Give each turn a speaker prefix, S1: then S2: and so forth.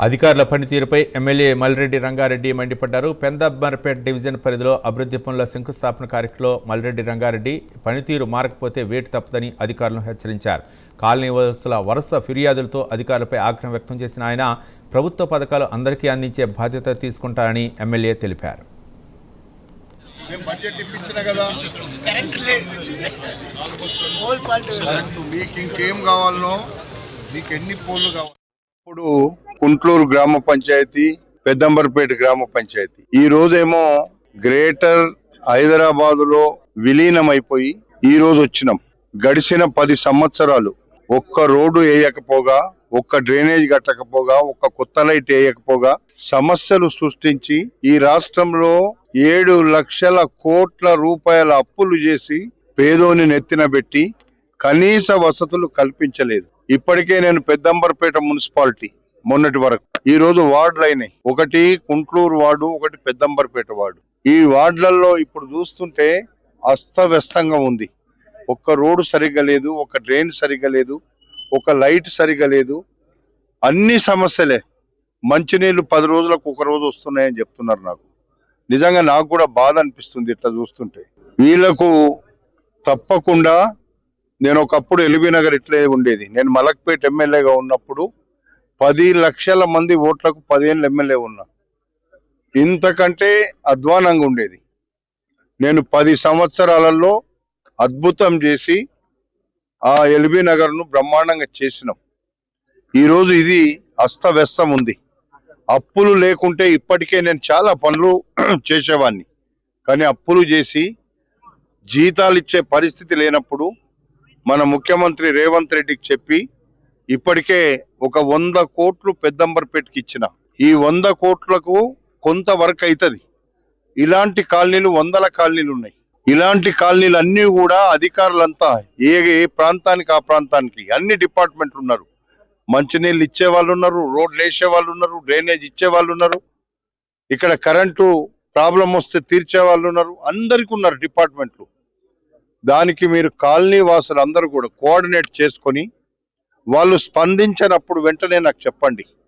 S1: అధికారుల పనితీరుపై ఎమ్మెల్యే మల్రెడ్డి రంగారెడ్డి మండిపడ్డారు. పెందబ్బర్పేట డివిజన్ పరిధిలో అభివృద్ధి పనుల శంకుస్థాపన కార్యక్రమంలో మల్రెడ్డి రంగారెడ్డి పనితీరు మారకపోతే వేటు తప్పదని అధికారులను హెచ్చరించారు. కాలనీ వాసుల వరుస ఫిర్యాదులతో అధికారులపై ఆగ్రహం వ్యక్తం చేసిన ఆయన ప్రభుత్వ పథకాలు అందరికీ అందించే బాధ్యత తీసుకుంటారని ఎమ్మెల్యే తెలిపారు.
S2: ఇప్పుడు కుంట్లూరు గ్రామ పంచాయతీ, పెద్దంబర్పేట గ్రామ పంచాయతీ ఈ రోజేమో గ్రేటర్ హైదరాబాద్ లో విలీనమైపోయి ఈ రోజు వచ్చినాం. గడిచిన 10 సంవత్సరాలు ఒక్క రోడ్డు వేయకపోగా, ఒక్క డ్రైనేజ్ కట్టకపోగా, ఒక్క కొత్త లైట్ వేయకపోగా సమస్యలు సృష్టించి ఈ రాష్ట్రంలో 7 లక్షల కోట్ల రూపాయల అప్పులు చేసి పేదోని నెత్తిన పెట్టి కనీస వసతులు కల్పించలేదు. ఇప్పటికే నేను పెద్దంబర్పేట మున్సిపాలిటీ మొన్నటి వరకు ఈ రోజు వార్డులు అయినాయి. ఒకటి కుంట్లూరు వార్డు, ఒకటి పెద్దంబర్పేట వార్డు. ఈ వార్డులలో ఇప్పుడు చూస్తుంటే అస్తవ్యస్తంగా ఉంది. ఒక్క రోడ్డు సరిగ్గా లేదు, ఒక డ్రైన్ సరిగ్గా లేదు, ఒక లైట్ సరిగ్గా లేదు. అన్ని సమస్యలే. మంచినీళ్లు 10 రోజులకు ఒక రోజు వస్తున్నాయని చెప్తున్నారు. నిజంగా నాకు కూడా బాధ అనిపిస్తుంది ఇట్లా చూస్తుంటే. వీళ్లకు తప్పకుండా నేను ఒకప్పుడు ఎల్బీ నగర్ ఇట్లే ఉండేది. నేను మలక్పేట ఎమ్మెల్యేగా ఉన్నప్పుడు 10 లక్షల మంది ఓట్లకు 15 ఎమ్మెల్యే ఉన్నా. ఇంతకంటే అధ్వానంగా ఉండేది. నేను 10 సంవత్సరాలలో అద్భుతం చేసి ఆ ఎల్బీ నగర్ ను బ్రహ్మాండంగా చేసినాం. ఈరోజు ఇది అస్తవ్యస్తం ఉంది. అప్పులు లేకుంటే ఇప్పటికే నేను చాలా పనులు చేసేవాడిని. కానీ అప్పులు చేసి జీతాలు ఇచ్చే పరిస్థితి లేనప్పుడు మన ముఖ్యమంత్రి రేవంత్ రెడ్డికి చెప్పి ఇప్పటికే ఒక 100 కోట్లు పెద్దంబర్పేటకి ఇచ్చిన. ఈ 100 కోట్లకు కొంత వర్క్ అవుతుంది. ఇలాంటి కాలనీలు 100 కాలనీలు ఉన్నాయి. ఇలాంటి కాలనీలు అన్ని కూడా అధికారులంతా ఏ ప్రాంతానికి ఆ ప్రాంతానికి అన్ని డిపార్ట్మెంట్లు ఉన్నారు. మంచినీళ్ళు ఇచ్చే వాళ్ళు ఉన్నారు, రోడ్లు వేసే వాళ్ళు ఉన్నారు, డ్రైనేజ్ ఇచ్చే వాళ్ళు ఉన్నారు, ఇక్కడ కరెంటు ప్రాబ్లం వస్తే తీర్చే వాళ్ళు ఉన్నారు. అందరికీ ఉన్నారు డిపార్ట్మెంట్లు. దానికి మీరు కాలనీ వాసులు అందరూ కూడా కోఆర్డినేట్ చేసుకొని వాళ్ళు స్పందించినప్పుడు వెంటనే నాకు చెప్పండి.